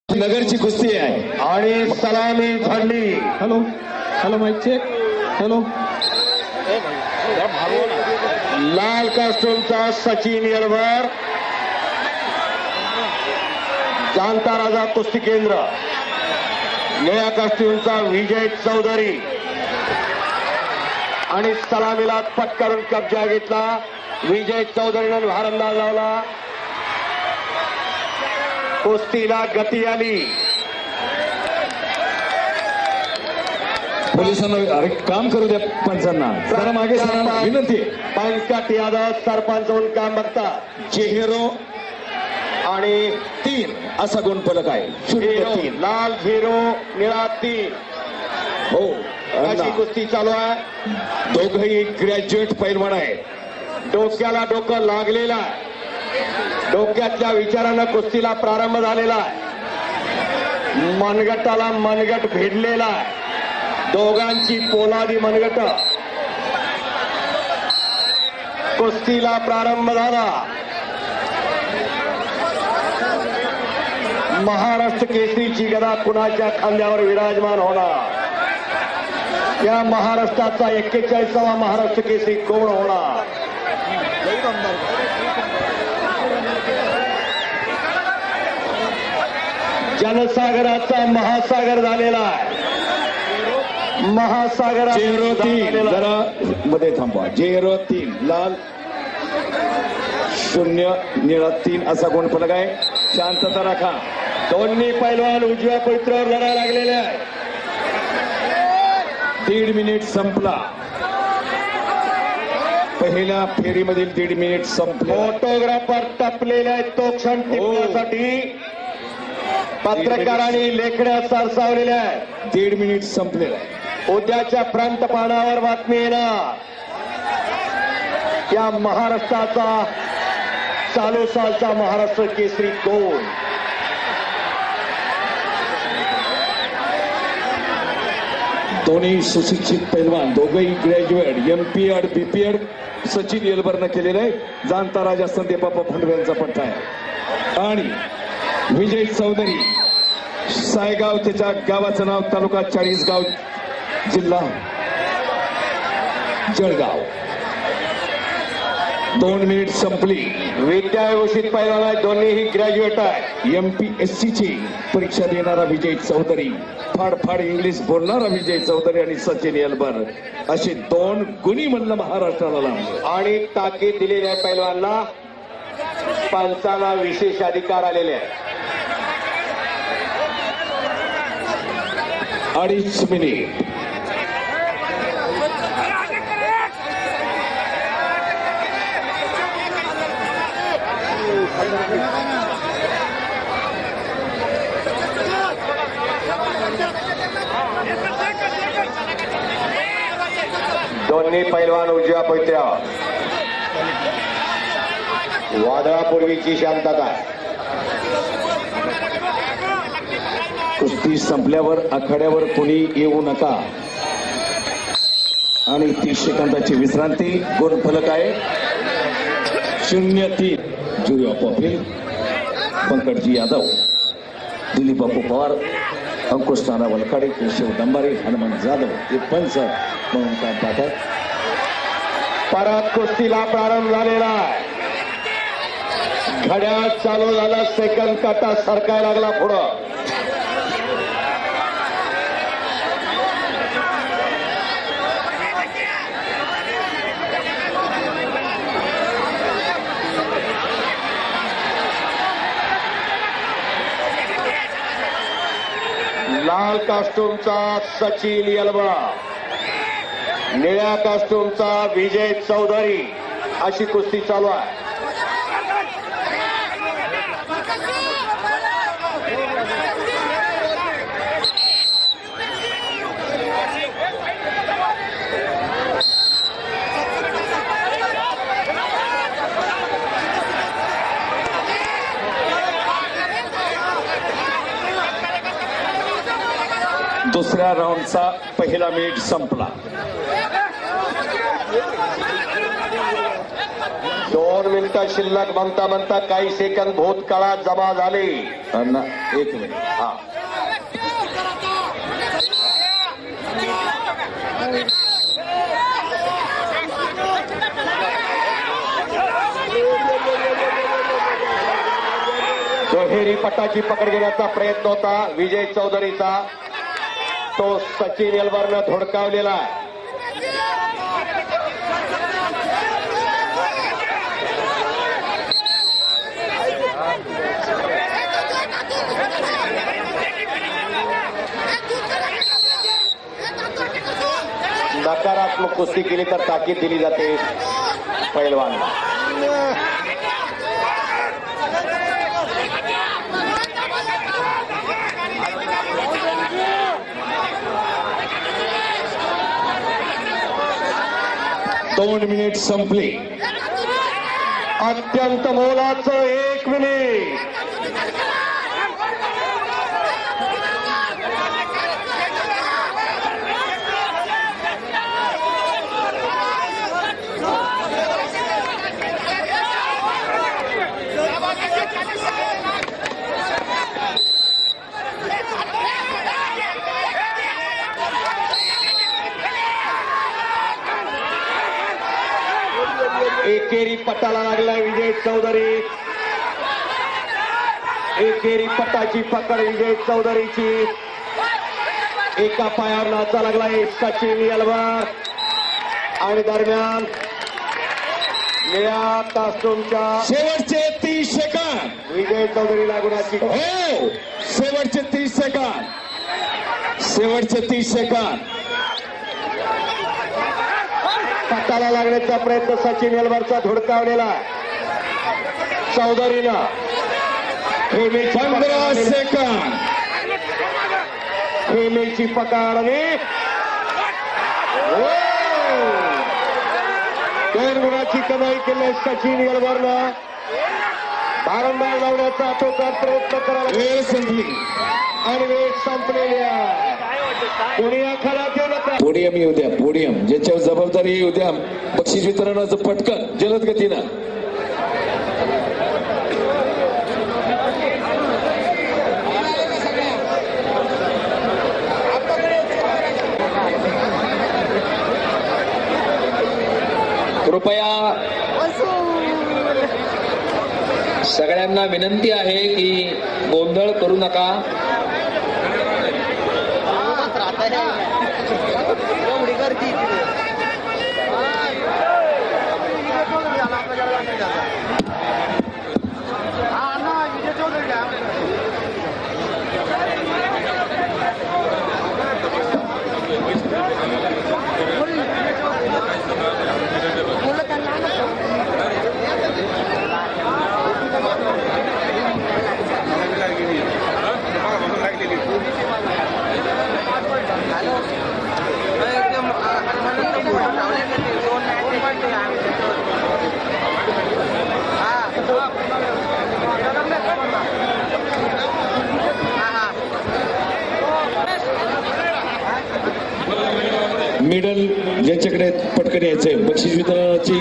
नगरची कुस्ती आहे आणि सलामी झाली. Hello hello mic check. Hello. लाल कास्टूमचा सचिन येलवर, जाणता राजा कुस्ती केंद्र. निळ्या कास्ट्यूमचा विजय चौधरी आणि सलामीला पटकारून कब्जा घेतला. विजय चौधरीने भारंदाज लावला. कुस्तीला गती आली. पोलिसांना अरे काम करू द्या पंचांना. जरा मागे सरांना विनंती. पंकज यादव सरपंच होऊन काम बघतात. झेरो आणि 3 असा गुणफलक आहे. 0-3 लाल 0 निळा 3. हो. अशी कुस्ती चालू आहे. दोघही ग्रॅज्युएट पैलवान आहे. डोक्याला डोकं लागलेलं आहे. डोक्यातल्या विचारानं कुस्तीला प्रारंभ झालेला आहे. मनगटाला मनगट भिडलेला आहे. दोघांची पोलादी मनगट. कुस्तीला प्रारंभ झाला. महाराष्ट्र केसरीची गदा कुणाच्या खांद्यावर विराजमान होणार. या महाराष्ट्राचा 41वा महाराष्ट्र केसरी कोण होणार. जनसागराचा महासागर झालेला आहे. महासागर 0-3 जरा मध्ये थांबवा. 0-3 लाल 0 निळा 3 असा गुणफलक आहे. शांतता राखा. दोन्ही पैलवान उजव्या पवित्रावर लढायला लागलेले आहे. 1.5 मिनिट संपला. पहिल्या फेरीमधील 1.5 मिनिट संपले. फोटोग्राफर टपलेले आहेत तो क्षण टिपण्यासाठी. पत्रकारांनी लेखण्या सरसावलेल्या आहेत. 1.5 मिनिट संपलेला आहे. उद्याच्या फ्रंट पानावर बातमी येणार. या महाराष्ट्राचा चालू सालचा महाराष्ट्र केसरी कोण. दोन्ही सुशिक्षित पैलवान, दोघंही ग्रॅज्युएट, एमपीएड बीपीएड. सचिन येलबरनं केलेलं आहे. जाणता राजा संदीप बाप्पा फंडवे यांचा पट्टा आहे. आणि विजय चौधरी सायगाव, त्याच्या गावाचं नाव तालुका चाळीसगाव, जिल्हा जळगाव. 2 मिनिट संपली. विद्याविभूषित पैलवान आहेत. दोन्हीही ग्रॅज्युएट आहे. एमपीएससीची परीक्षा देणारा विजय चौधरी, फाडफाड इंग्लिश बोलणारा विजय चौधरी आणि सचिन येलबर असे 2 गुणी म्हणलं महाराष्ट्राला लावले. आणि ताकीद दिलेल्या पैलवानला पंचाला विशेष अधिकार आलेले आहेत. 2.5 मिनिट. दोन्ही पैलवान उजव्या पैत्र्यावर. वादळापूर्वीची शांतता. कुस्ती संपल्यावर आखाड्यावर कोणी येऊ नका. आणि 30 सेकंदाची विश्रांती. गुणफलक आहे 0-3. जुरी ऑफ अपील पंकजी यादव, दिलीप बापू पवार, अंकुश नाना वलकाडे, केशव डंबारे, हनुमंत जाधव हे पंच म्हणून काम पाहतात. परत कुस्तीला प्रारंभ झालेला आहे. घड्याळ चालू झाला. सेकंद काटा सरकायला लागला पुढं. लाल कास्टूमचा सचिन येलवा, निळ्या कास्टूमचा विजय चौधरी अशी कुस्ती चालू आहे. दुसऱ्या राऊंडचा पहिला मिनिट संपला. 2 2 मिनिटं शिल्लक म्हणता म्हणता काही सेकंद भूतकाळात जमा झाले. अण्णा 1 मिनिट. हा दुहेरी पटाची पकड घेण्याचा प्रयत्न होता विजय चौधरीचा. तो सचिन येलवरनं धोडकावलेला आहे. नकारात्मक कुस्ती केली तर ताकीद दिली जाते पैलवानला. दोन मिनिट संपले. अत्यंत मोलाचं 1 मिनिट. एकेरी पटाला लागलाय विजय चौधरी. एकेरी पटाची पकड विजय चौधरीची. एका पायावर नाचा लागलाय सचिन येलवर. आणि दरम्यान निळ्या कास्टूमच्या शेवटचे 30 सेकंद. विजय चौधरी लागुनाची हो, शेवटचे 30 सेकंद. शेवटचे 30 सेकंद. पटाला लागण्याचा प्रयत्न सचिन येलवरचा धुडकावलेला. चौधरीनं 15 सेकंद. खेमेची पकड आणि 2 गुणाची कमाई केली सचिन येलवरनं. भारंदार लावण्याचा तो प्रयत्न करायला वेळ संपली. आणि वेळ संपलेली आहे. कोणी आखाड्यात येऊ नका. पोडियम येऊ द्या. पोडियम ज्याच्यावर जबाबदारी येऊ द्या. बक्षीस वितरणाचं पटकन जलद गतीनं. कृपया सगळ्यांना विनंती आहे की गोंधळ करू नका. एवढी गर्दी मिडल ज्याच्याकडे पटकन यायचंय. बक्षीस वितरणाची